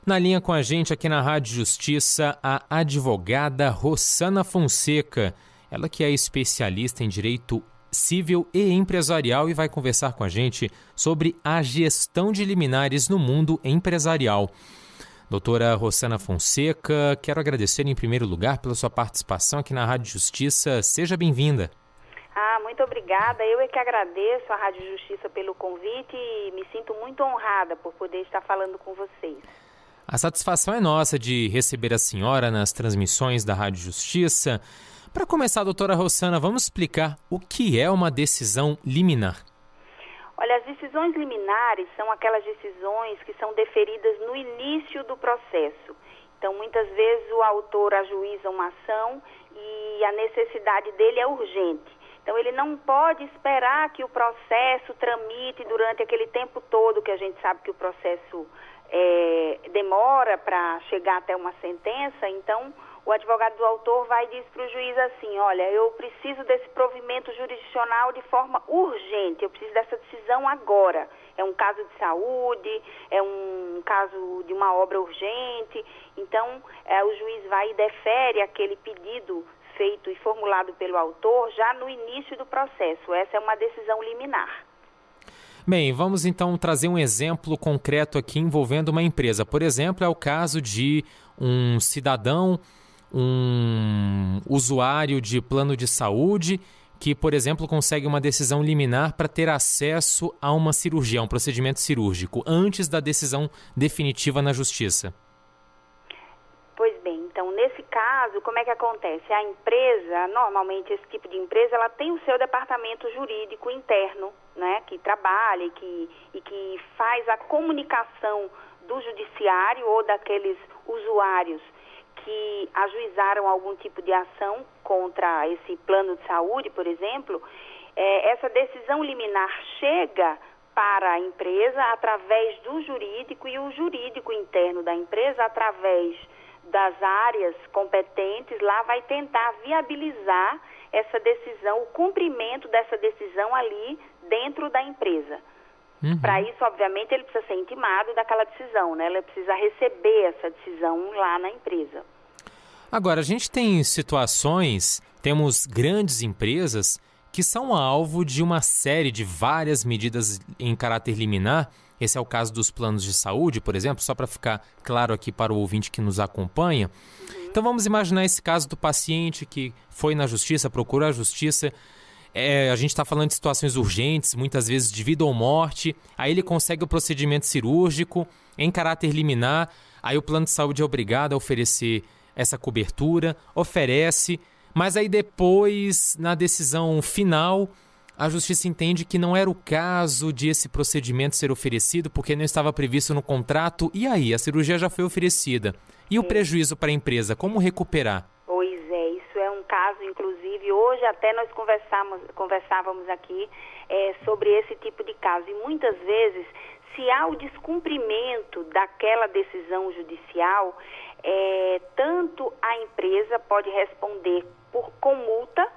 Na linha com a gente aqui na Rádio Justiça, a advogada Rossana Fonseca. Ela que é especialista em direito civil e empresarial e vai conversar com a gente sobre a gestão de liminares no mundo empresarial. Doutora Rossana Fonseca, quero agradecer em primeiro lugar pela sua participação aqui na Rádio Justiça. Seja bem-vinda. Muito obrigada. Eu é que agradeço à Rádio Justiça pelo convite e me sinto muito honrada por poder estar falando com vocês. A satisfação é nossa de receber a senhora nas transmissões da Rádio Justiça. Para começar, doutora Rossana, vamos explicar o que é uma decisão liminar. Olha, as decisões liminares são aquelas decisões que são deferidas no início do processo. Então, muitas vezes o autor ajuiza uma ação e a necessidade dele é urgente. Então, ele não pode esperar que o processo tramite durante aquele tempo todo, que a gente sabe que o processo demora para chegar até uma sentença. Então, o advogado do autor vai e diz para o juiz assim: olha, eu preciso desse provimento jurisdicional de forma urgente, eu preciso dessa decisão agora. É um caso de saúde, é um caso de uma obra urgente. Então, o juiz vai e defere aquele pedido feito e formulado pelo autor já no início do processo. Essa é uma decisão liminar. Bem, vamos então trazer um exemplo concreto aqui envolvendo uma empresa. Por exemplo, é o caso de um cidadão, um usuário de plano de saúde que, por exemplo, consegue uma decisão liminar para ter acesso a uma cirurgia, a um procedimento cirúrgico, antes da decisão definitiva na justiça. Pois bem, então nesse caso, como é que acontece? A empresa, normalmente esse tipo de empresa, ela tem o seu departamento jurídico interno, né, que trabalha e que faz a comunicação do judiciário ou daqueles usuários que ajuizaram algum tipo de ação contra esse plano de saúde, por exemplo. Essa decisão liminar chega para a empresa através do jurídico e o jurídico interno da empresa, através das áreas competentes, lá vai tentar viabilizar essa decisão, o cumprimento dessa decisão ali dentro da empresa. Para isso, obviamente, ele precisa ser intimado daquela decisão, né? Ele precisa receber essa decisão lá na empresa. Agora, a gente tem situações, temos grandes empresas que são alvo de uma série de várias medidas em caráter liminar. Esse é o caso dos planos de saúde, por exemplo, só para ficar claro aqui para o ouvinte que nos acompanha. Então vamos imaginar esse caso do paciente que foi na justiça, procurou a justiça. A gente está falando de situações urgentes, muitas vezes de vida ou morte. Aí ele consegue o procedimento cirúrgico em caráter liminar. Aí o plano de saúde é obrigado a oferecer essa cobertura, oferece. Mas aí depois, na decisão final, a justiça entende que não era o caso de esse procedimento ser oferecido porque não estava previsto no contrato. E aí, a cirurgia já foi oferecida. E o prejuízo para a empresa, como recuperar? Pois é, isso é um caso, inclusive, hoje até nós conversávamos aqui sobre esse tipo de caso. E muitas vezes, se há o descumprimento daquela decisão judicial, tanto a empresa pode responder com multa,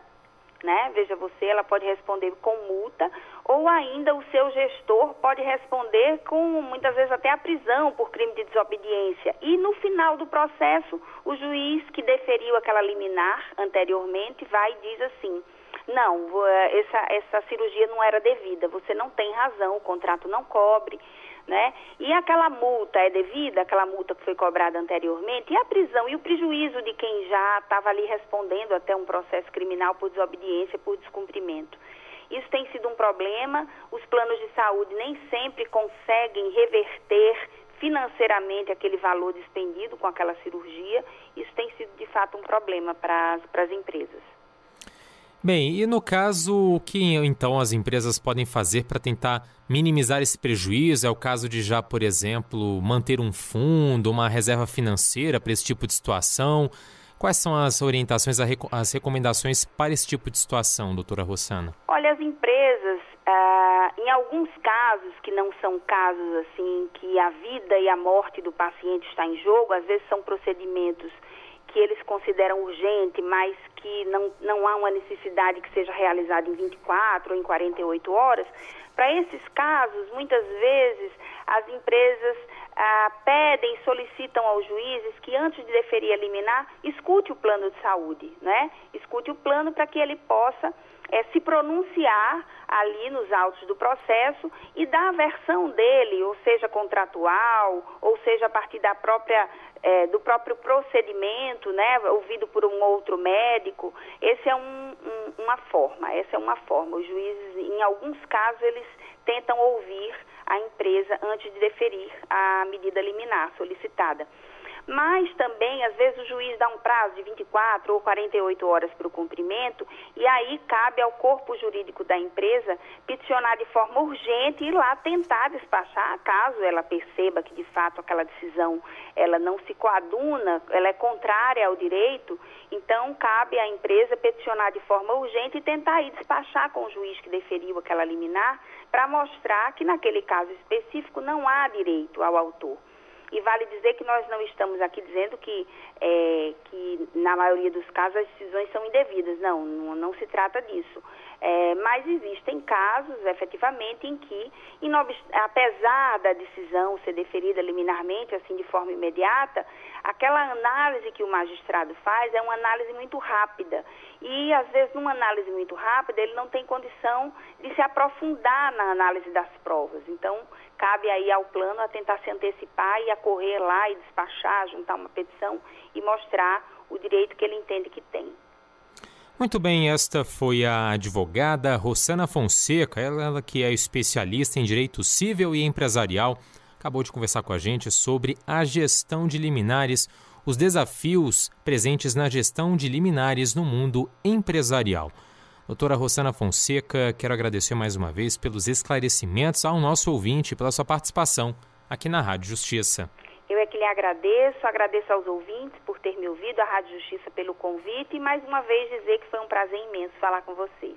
né? Veja você, ela pode responder com multa, ou ainda o seu gestor pode responder com, muitas vezes, até a prisão por crime de desobediência. E no final do processo, o juiz que deferiu aquela liminar anteriormente vai e diz assim: não, essa cirurgia não era devida, você não tem razão, o contrato não cobre, né? E aquela multa é devida, aquela multa que foi cobrada anteriormente, e a prisão e o prejuízo de quem já estava ali respondendo até um processo criminal por desobediência, por descumprimento. Isso tem sido um problema, os planos de saúde nem sempre conseguem reverter financeiramente aquele valor despendido com aquela cirurgia. Isso tem sido de fato um problema para as empresas. Bem, e no caso, o que então as empresas podem fazer para tentar minimizar esse prejuízo? É o caso de já, por exemplo, manter um fundo, uma reserva financeira para esse tipo de situação? Quais são as orientações, as recomendações para esse tipo de situação, doutora Rossana? Olha, as empresas, em alguns casos que não são casos assim, que a vida e a morte do paciente está em jogo, às vezes são procedimentos que eles consideram urgente, mas que não há uma necessidade que seja realizada em 24 ou em 48 horas, para esses casos, muitas vezes, as empresas pedem, solicitam aos juízes que antes de deferir a liminar, escute o plano de saúde, né? Escute o plano para que ele possa se pronunciar ali nos autos do processo e dar a versão dele, ou seja, contratual, ou seja, a partir da do próprio procedimento, né, ouvido por um outro médico. Essa é uma forma. Os juízes, em alguns casos, eles tentam ouvir a empresa antes de deferir a medida liminar solicitada. Mas também, às vezes, o juiz dá um prazo de 24 ou 48 horas para o cumprimento e aí cabe ao corpo jurídico da empresa peticionar de forma urgente e ir lá tentar despachar, caso ela perceba que, de fato, aquela decisão ela não se coaduna, ela é contrária ao direito, então cabe à empresa peticionar de forma urgente e tentar ir despachar com o juiz que deferiu aquela liminar para mostrar que, naquele caso específico, não há direito ao autor. E vale dizer que nós não estamos aqui dizendo que na maioria dos casos as decisões são indevidas. Não se trata disso. Mas existem casos, efetivamente, em que, apesar da decisão ser deferida liminarmente, assim, de forma imediata, aquela análise que o magistrado faz é uma análise muito rápida. E, às vezes, numa análise muito rápida, ele não tem condição de se aprofundar na análise das provas. Então, cabe aí ao plano a tentar se antecipar e a correr lá e despachar, juntar uma petição e mostrar o direito que ele entende que tem. Muito bem, esta foi a advogada Rossana Fonseca, ela que é especialista em direito civil e empresarial, acabou de conversar com a gente sobre a gestão de liminares, os desafios presentes na gestão de liminares no mundo empresarial. Doutora Rossana Fonseca, quero agradecer mais uma vez pelos esclarecimentos ao nosso ouvinte, pela sua participação aqui na Rádio Justiça. Eu é que lhe agradeço aos ouvintes por ter me ouvido, à Rádio Justiça pelo convite e mais uma vez dizer que foi um prazer imenso falar com vocês.